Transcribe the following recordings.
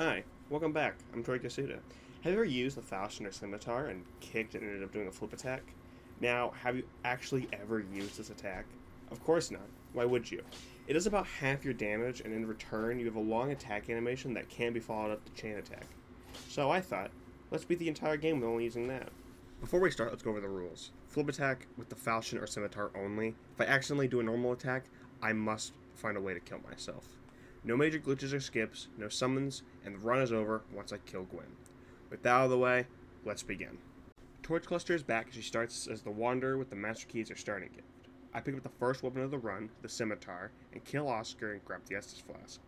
Hi, welcome back. I'm Troy Yasuda. Have you ever used the falchion or scimitar and kicked and ended up doing a flip attack? Now, have you actually ever used this attack? Of course not. Why would you? It does about half your damage, and in return, you have a long attack animation that can be followed up to chain attack. So I thought, let's beat the entire game with only using that. Before we start, let's go over the rules. Flip attack with the falchion or scimitar only. If I accidentally do a normal attack, I must find a way to kill myself. No major glitches or skips, no summons, and the run is over once I kill Gwen. With that out of the way, let's begin. Torch Cluster is back as she starts as the Wanderer with the Master Key as her starting gift. I pick up the first weapon of the run, the Scimitar, and kill Oscar and grab the Estus Flask.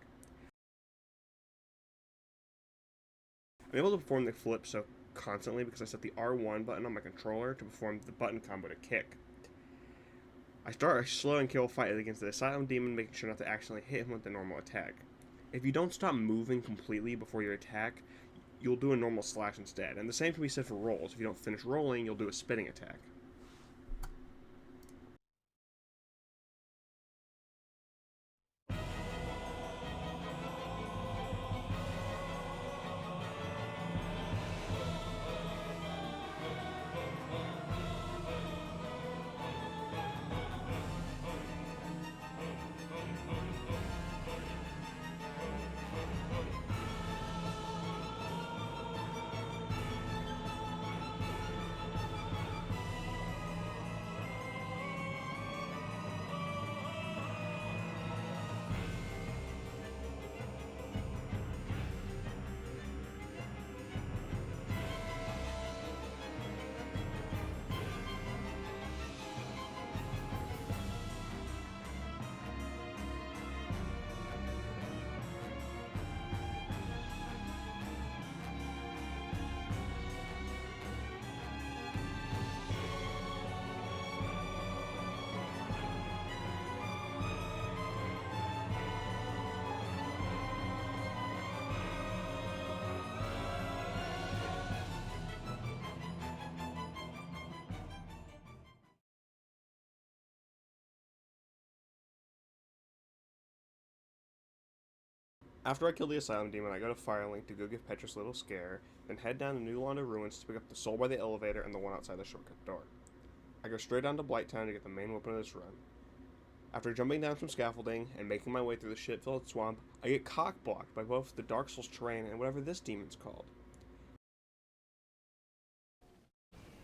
I'm able to perform the flip so constantly because I set the R1 button on my controller to perform the button combo to kick. I start a slow and kill fight against the Asylum Demon, making sure not to accidentally hit him with the normal attack. If you don't stop moving completely before your attack, you'll do a normal slash instead, and the same can be said for rolls. If you don't finish rolling, you'll do a spinning attack. After I kill the Asylum Demon, I go to Firelink to go give Petrus a little scare, then head down to New Londo Ruins to pick up the Soul by the elevator and the one outside the shortcut door. I go straight down to Blighttown to get the main weapon of this run. After jumping down some scaffolding and making my way through the shit-filled swamp, I get cock-blocked by both the Dark Souls terrain and whatever this demon's called.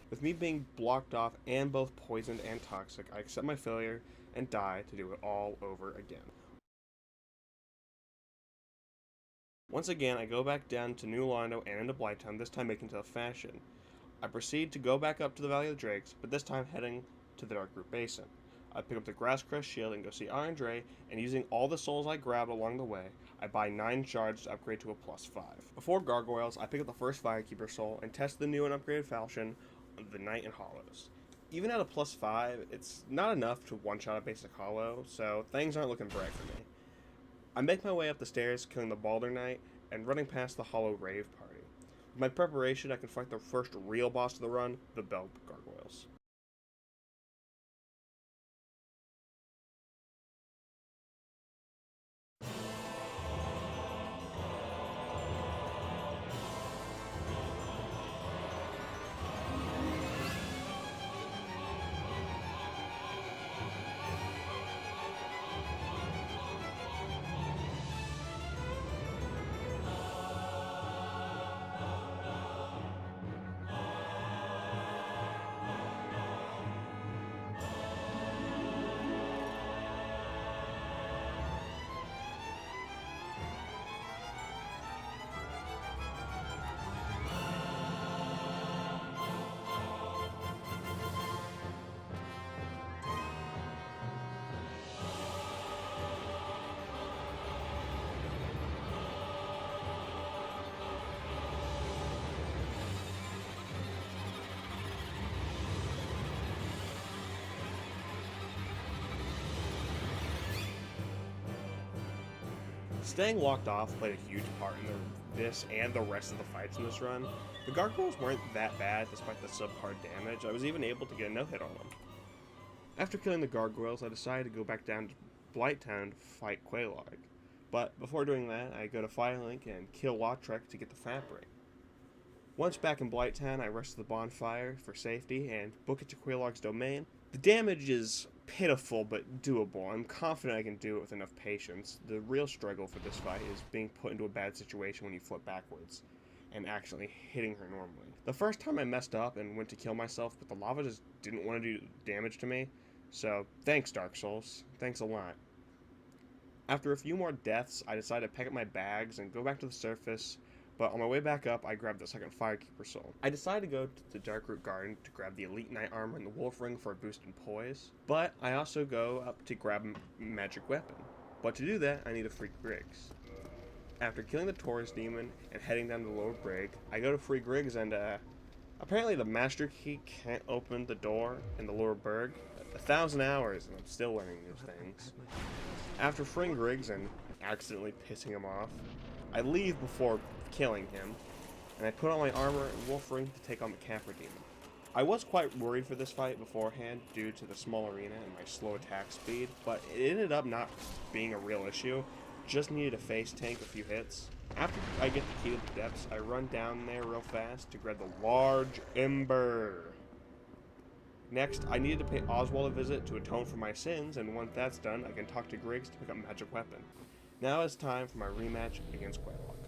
With me being blocked off and both poisoned and toxic, I accept my failure and die to do it all over again. Once again, I go back down to New Londo and into Blighttown, this time making to the fashion. I proceed to go back up to the Valley of the Drakes, but this time heading to the Dark Root Basin. I pick up the Grass Crest Shield and go see Andre, and using all the souls I grabbed along the way, I buy 9 shards to upgrade to a +5. Before Gargoyles, I pick up the first Firekeeper Soul and test the new and upgraded Falchion of the Night and Hollows. Even at a +5, it's not enough to one-shot a basic Hollow, so things aren't looking bright for me. I make my way up the stairs, killing the Balder Knight, and running past the Hollow Rave Party. With my preparation, I can fight the first real boss of the run, the Bell Gargoyles. Staying locked off played a huge part in this and the rest of the fights in this run. The Gargoyles weren't that bad despite the subpar damage. I was even able to get a no-hit on them. After killing the Gargoyles, I decided to go back down to Blighttown to fight Quelaag. But before doing that, I go to Firelink and kill Lautrec to get the fabric. Once back in Blighttown, I rush to the bonfire for safety and book it to Quelaag's domain. The damage is pitiful but doable. I'm confident I can do it with enough patience. The real struggle for this fight is being put into a bad situation when you flip backwards and accidentally hitting her normally. The first time I messed up and went to kill myself, but the lava just didn't want to do damage to me. So thanks, Dark Souls. Thanks a lot. After a few more deaths, I decided to pack up my bags and go back to the surface, but on my way back up, I grabbed the second Firekeeper soul. I decided to go to the Darkroot Garden to grab the Elite Knight Armor and the Wolf Ring for a boost in poise, but I also go up to grab a magic weapon. But to do that, I need to free Griggs. After killing the Taurus Demon and heading down to the lower brig, I go to free Griggs and, apparently the Master Key can't open the door in the lower berg. 1,000 hours, and I'm still learning new things. After freeing Griggs and accidentally pissing him off, I leave before killing him, and I put on my armor and Wolf Ring to take on the Capra Demon. I was quite worried for this fight beforehand due to the small arena and my slow attack speed, but it ended up not being a real issue. Just needed a face tank a few hits. After I get the key to the depths, I run down there real fast to grab the large ember. Next, I needed to pay Oswald a visit to atone for my sins, and once that's done, I can talk to Griggs to pick up Magic Weapon. Now it's time for my rematch against Quelaag.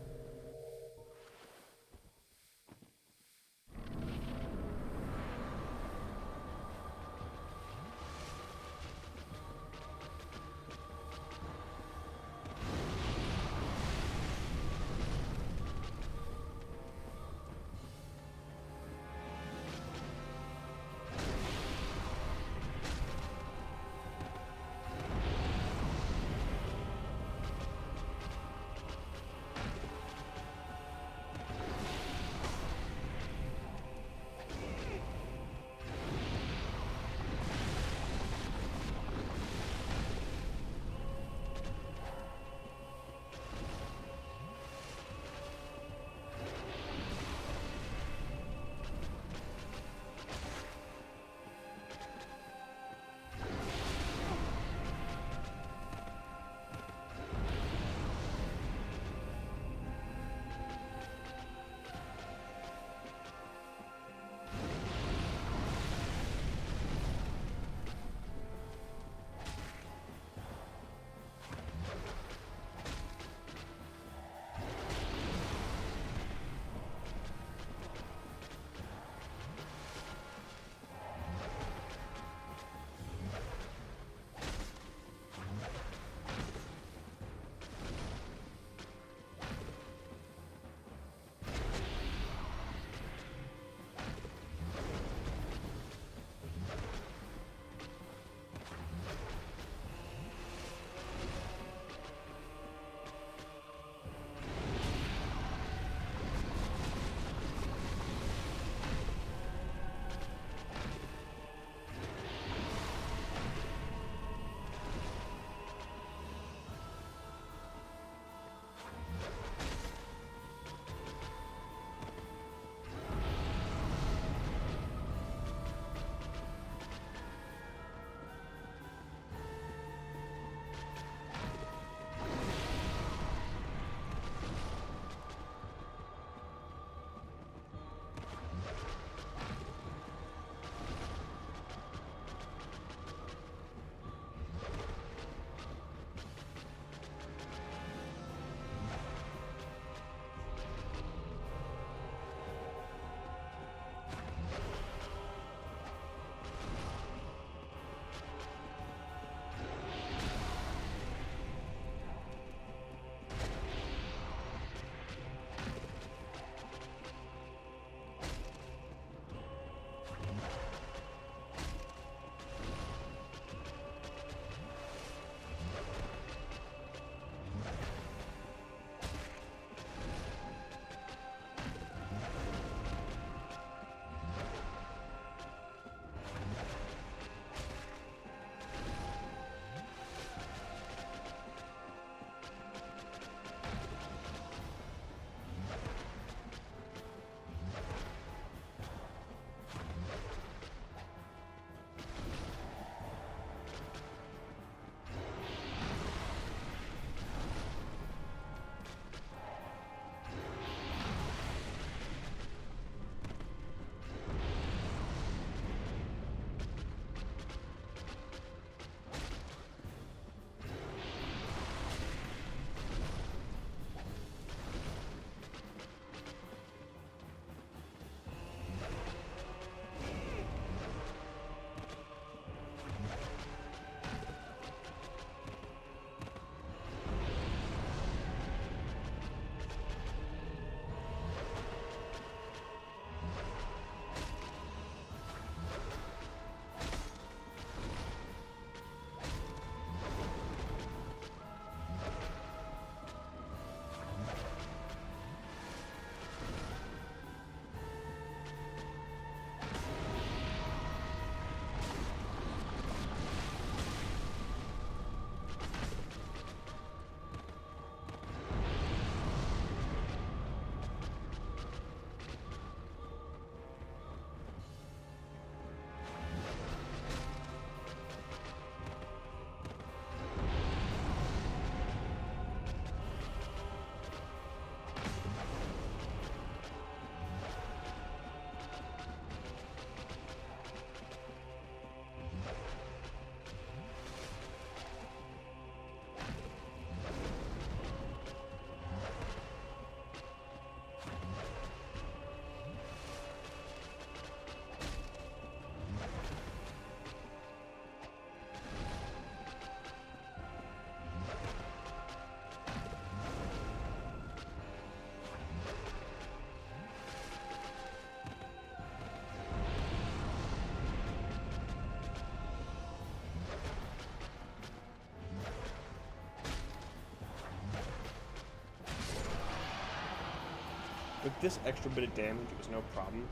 With this extra bit of damage, it was no problem.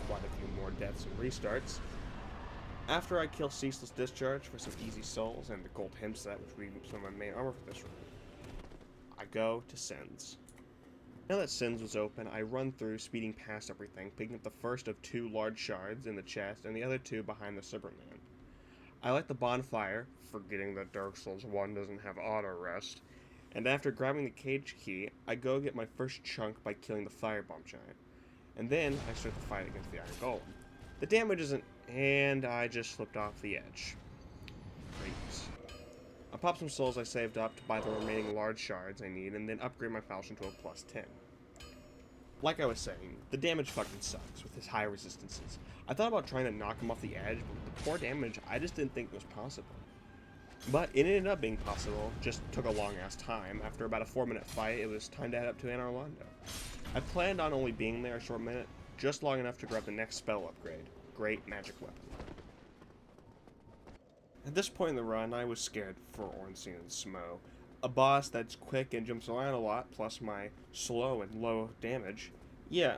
Quite a few more deaths and restarts. After I kill Ceaseless Discharge for some easy souls and the gold hymn set, which will be some of my main armor for this run, I go to Sins. Now that Sins was open, I run through, speeding past everything, picking up the first of 2 large shards in the chest and the other 2 behind the Superman. I light the bonfire, forgetting that Dark Souls 1 doesn't have auto rest, and after grabbing the cage key, I go get my first chunk by killing the firebomb giant. And then I start the fight against the Iron Golem. The damage isn't, and I just slipped off the edge. Great. I pop some souls I saved up to buy the remaining large shards I need, and then upgrade my falchion to a plus 10. Like I was saying, the damage fucking sucks with his high resistances. I thought about trying to knock him off the edge, but with the poor damage, I just didn't think it was possible. But it ended up being possible, just took a long ass time. After about a 4-minute fight, it was time to head up to Anor Londo. I planned on only being there a short minute, just long enough to grab the next spell upgrade. Great magic weapon. At this point in the run, I was scared for Ornstein and Smo. A boss that's quick and jumps around a lot, plus my slow and low damage. Yeah,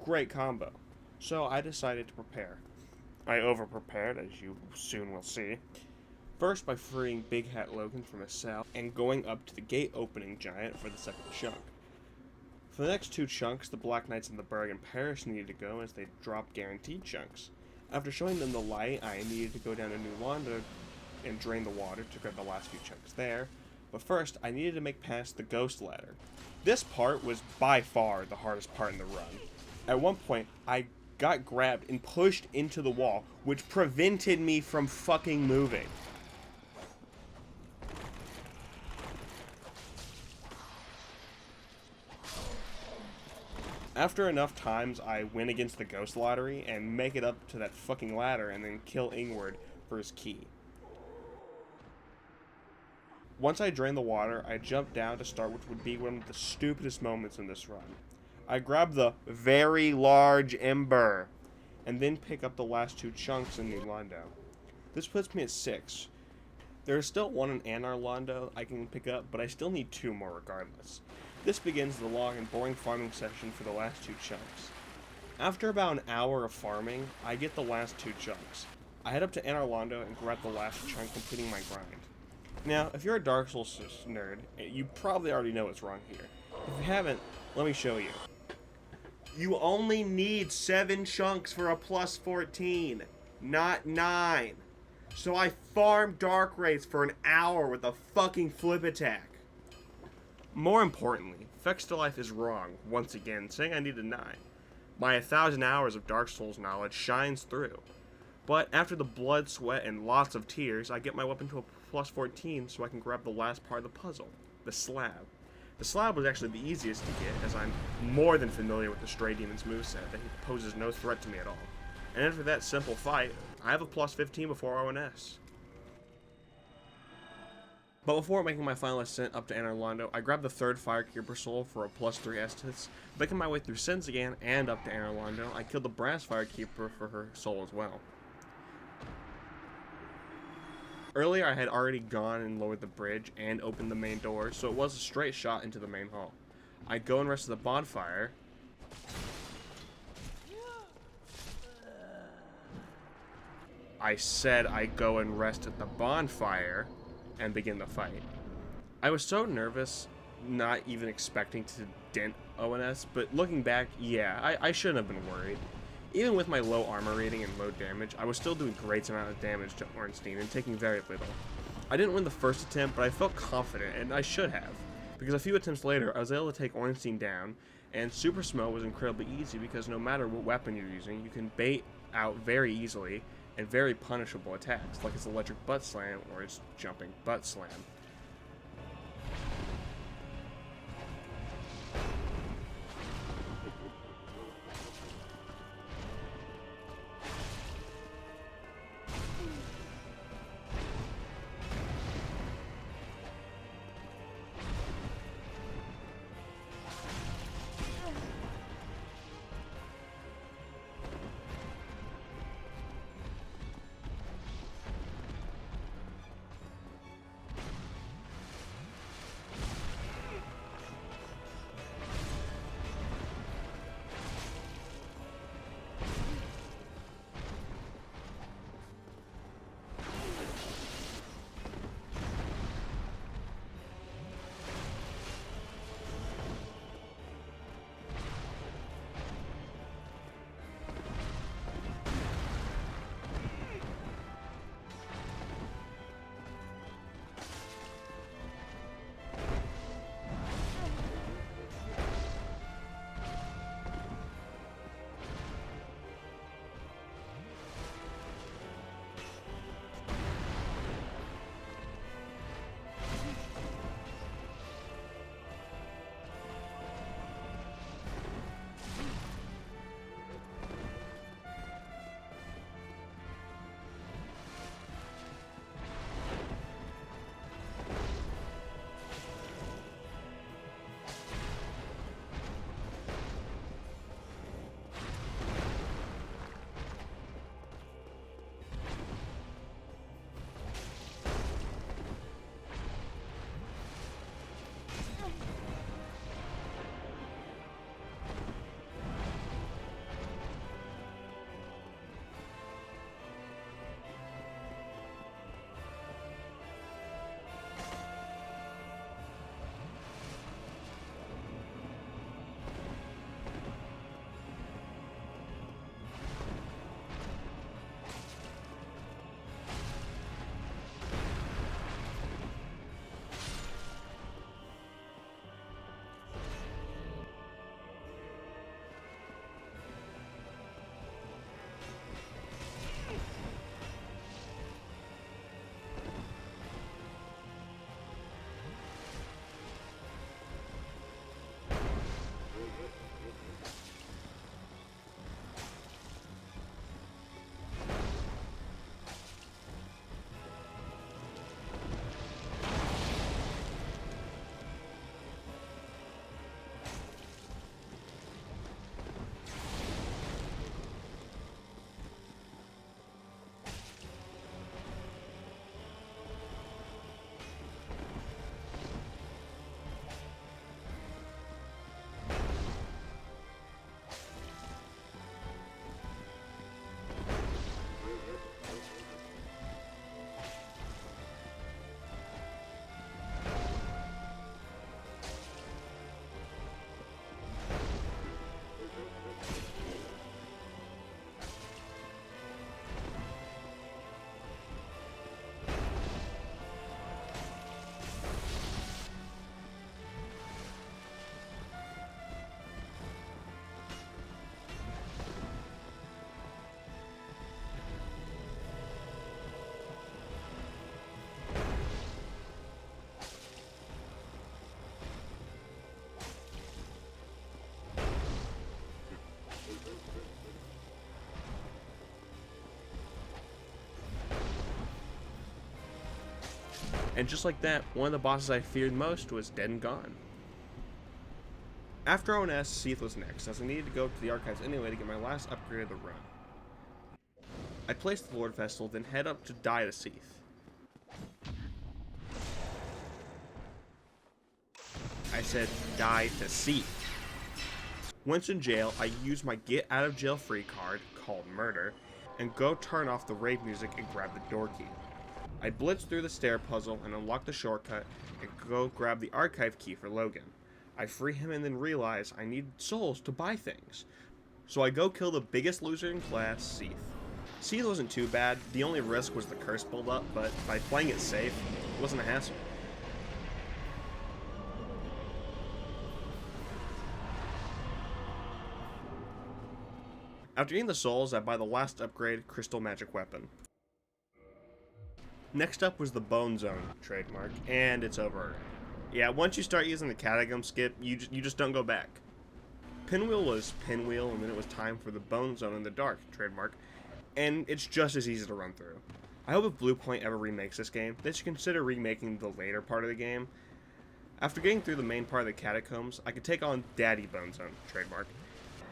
great combo. So I decided to prepare. I over-prepared, as you soon will see. First by freeing Big Hat Logan from his cell, and going up to the gate-opening giant for the second chunk. For the next 2 chunks, the Black Knights and the Berg and Paris needed to go as they dropped guaranteed chunks. After showing them the light, I needed to go down to New Londo and drain the water to grab the last few chunks there. But first, I needed to make past the Ghost Ladder. This part was by far the hardest part in the run. At one point, I got grabbed and pushed into the wall, which prevented me from fucking moving. After enough times, I win against the Ghost Lottery and make it up to that fucking ladder and then kill Ingward for his key. Once I drain the water, I jump down to start what would be one of the stupidest moments in this run. I grab the very large ember, and then pick up the last 2 chunks in New Londo. This puts me at 6. There is still 1 in Anor Londo I can pick up, but I still need 2 more regardless. This begins the long and boring farming session for the last 2 chunks. After about an hour of farming, I get the last 2 chunks. I head up to Anor Londo and grab the last chunk, completing my grind. Now, if you're a Dark Souls nerd, you probably already know what's wrong here. If you haven't, let me show you. You only need 7 chunks for a plus 14, not 9. So I farmed Dark Wraiths for an hour with a fucking flip attack. More importantly, Fextalife is wrong, once again, saying I need a 9. My 1,000 hours of Dark Souls knowledge shines through. But after the blood, sweat, and lots of tears, I get my weapon to a plus 14 so I can grab the last part of the puzzle, the slab. The slab was actually the easiest to get, as I'm more than familiar with the Stray Demon's moveset, that he poses no threat to me at all. And after that simple fight, I have a plus 15 before ONS. But before making my final ascent up to Anor Londo, I grabbed the 3rd Firekeeper Soul for a plus 3 Estus. Making my way through Sins again and up to Anor Londo, I killed the Brass Firekeeper for her soul as well. Earlier I had already gone and lowered the bridge and opened the main door, so it was a straight shot into the main hall. I go and rest at the bonfire. I said I go and rest at the bonfire and begin the fight. I was so nervous, not even expecting to dent ONS, but looking back, yeah, I shouldn't have been worried. Even with my low armor rating and low damage, I was still doing great amount of damage to Ornstein and taking very little. I didn't win the first attempt, but I felt confident, and I should have, because a few attempts later, I was able to take Ornstein down, and Super Smo was incredibly easy because no matter what weapon you're using, you can bait out very easily and very punishable attacks, like his electric butt slam or his jumping butt slam. And just like that, one of the bosses I feared most was dead and gone. After ONS, Seath was next, as I needed to go to the archives anyway to get my last upgrade of the run. I placed the Lord Vessel, then head up to die to Seath. I said die to Seath. Once in jail, I used my get out of jail free card, called Murder, and go turn off the rave music and grab the door key. I blitz through the stair puzzle and unlock the shortcut and go grab the archive key for Logan. I free him and then realize I need souls to buy things. So I go kill the biggest loser in class, Seath. Seath wasn't too bad, the only risk was the curse buildup, but by playing it safe, it wasn't a hassle. After getting the souls, I buy the last upgrade, Crystal Magic Weapon. Next up was the Bone Zone trademark, and it's over. Yeah, once you start using the Catacomb skip, you just don't go back. Pinwheel was Pinwheel, and then it was time for the Bone Zone in the Dark trademark, and it's just as easy to run through. I hope if Bluepoint ever remakes this game, they should consider remaking the later part of the game. After getting through the main part of the Catacombs, I could take on Daddy Bone Zone trademark.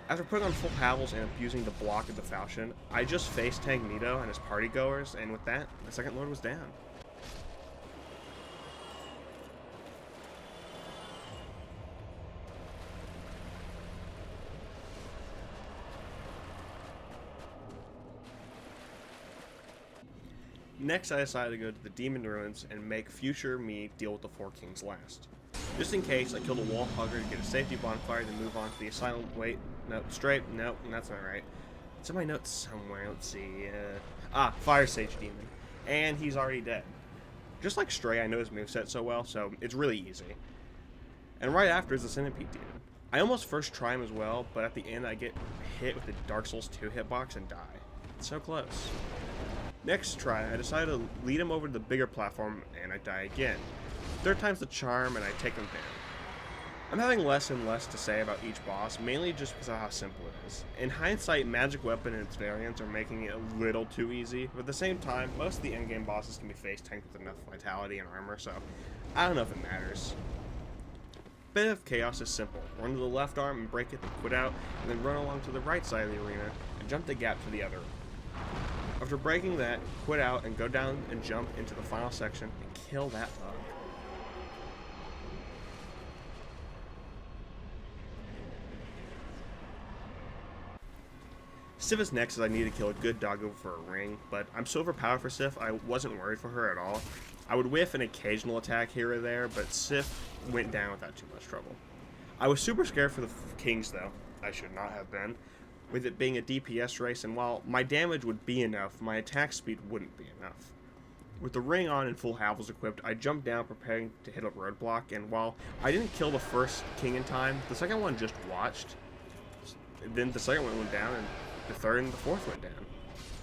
After putting on full Havels and abusing the block of the Falchion, I just faced tanked Nito and his partygoers, and with that, the second Lord was down. Next, I decided to go to the Demon Ruins and make future me deal with the Four Kings last. Just in case, I killed a wall hugger to get a safety bonfire, then move on to the Asylum. Wait, no, straight, no, that's not right. It's in my notes somewhere, let's see, Fire Sage Demon. And he's already dead. Just like Stray, I know his moveset so well, so it's really easy. And right after is the Centipede Demon. I almost first try him as well, but at the end I get hit with the Dark Souls 2 hitbox and die. It's so close. Next try, I decided to lead him over to the bigger platform, and I die again. Third time's the charm, and I take him down. I'm having less and less to say about each boss, mainly just because of how simple it is. In hindsight, Magic Weapon and its variants are making it a little too easy, but at the same time, most of the endgame bosses can be face tanked with enough vitality and armor, so I don't know if it matters. Bit of Chaos is simple. Run to the left arm and break it, then quit out, and then run along to the right side of the arena and jump the gap to the other. After breaking that, quit out and go down and jump into the final section and kill that bug. Sif is next as I need to kill a good doggo for a ring, but I'm so overpowered for Sif I wasn't worried for her at all. I would whiff an occasional attack here or there, but Sif went down without too much trouble. I was super scared for the Kings though. I should not have been. With it being a DPS race, and while my damage would be enough, my attack speed wouldn't be enough. With the ring on and full Havels equipped, I jumped down preparing to hit a roadblock, and while I didn't kill the first king in time, the second one just watched. Then the second one went down, and the third and the fourth went down.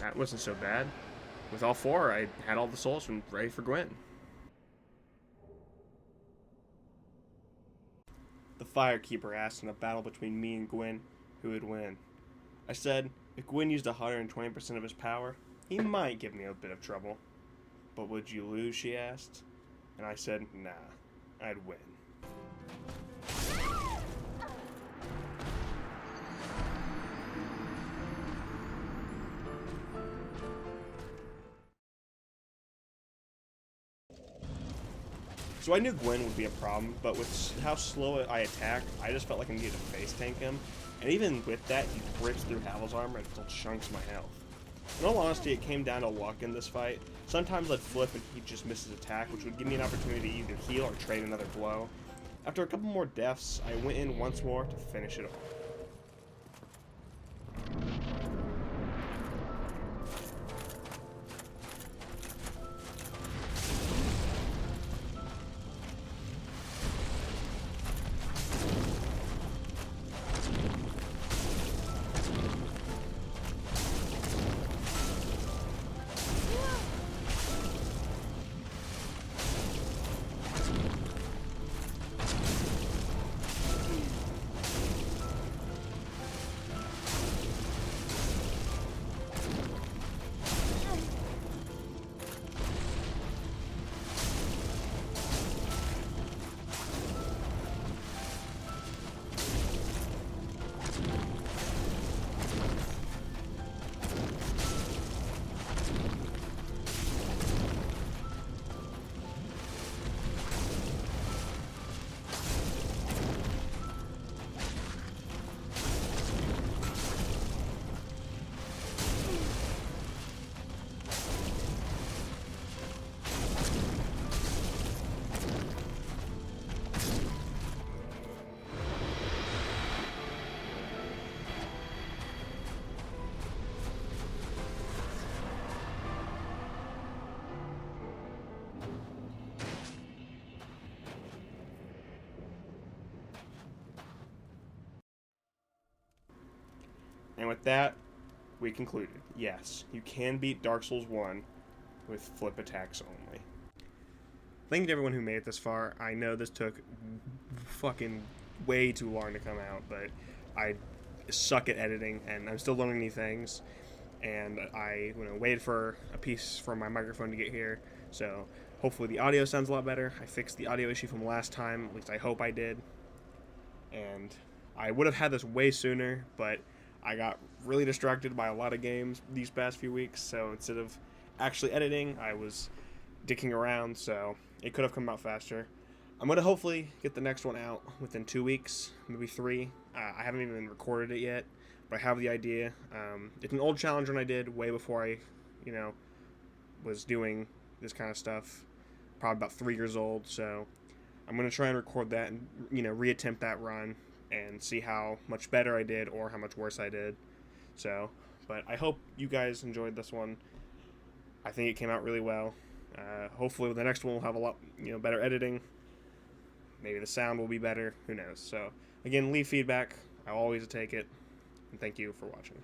That wasn't so bad. With all four, I had all the souls and ready for Gwen. The Firekeeper asked in a battle between me and Gwen who would win. I said, if Gwen used 120% of his power, he might give me a bit of trouble. But would you lose, she asked. And I said, nah, I'd win. So I knew Gwen would be a problem, but with how slow I attack, I just felt like I needed to face tank him. And even with that, he rips through Havel's armor and still chunks my health. In all honesty, it came down to luck in this fight. Sometimes I'd flip and he'd just miss his attack, which would give me an opportunity to either heal or trade another blow. After a couple more deaths, I went in once more to finish it off. And with that, we concluded. Yes, you can beat Dark Souls 1 with flip attacks only. Thank you to everyone who made it this far. I know this took fucking way too long to come out, but I suck at editing, and I'm still learning new things. And I waited for a piece from my microphone to get here, so hopefully the audio sounds a lot better. I fixed the audio issue from last time, at least I hope I did. And I would have had this way sooner, but I got really distracted by a lot of games these past few weeks, so instead of actually editing, I was dicking around, so it could have come out faster. I'm going to hopefully get the next one out within 2 weeks, maybe 3. I haven't even recorded it yet, but I have the idea. It's an old challenge one I did way before I, was doing this kind of stuff. Probably about 3 years old, so I'm going to try and record that and, reattempt that run and see how much better I did or how much worse I did. So, but I hope you guys enjoyed this one. I think it came out really well. Hopefully with the next one we'll have a lot, better editing. Maybe the sound will be better. Who knows? So, again, leave feedback. I'll always take it. And thank you for watching.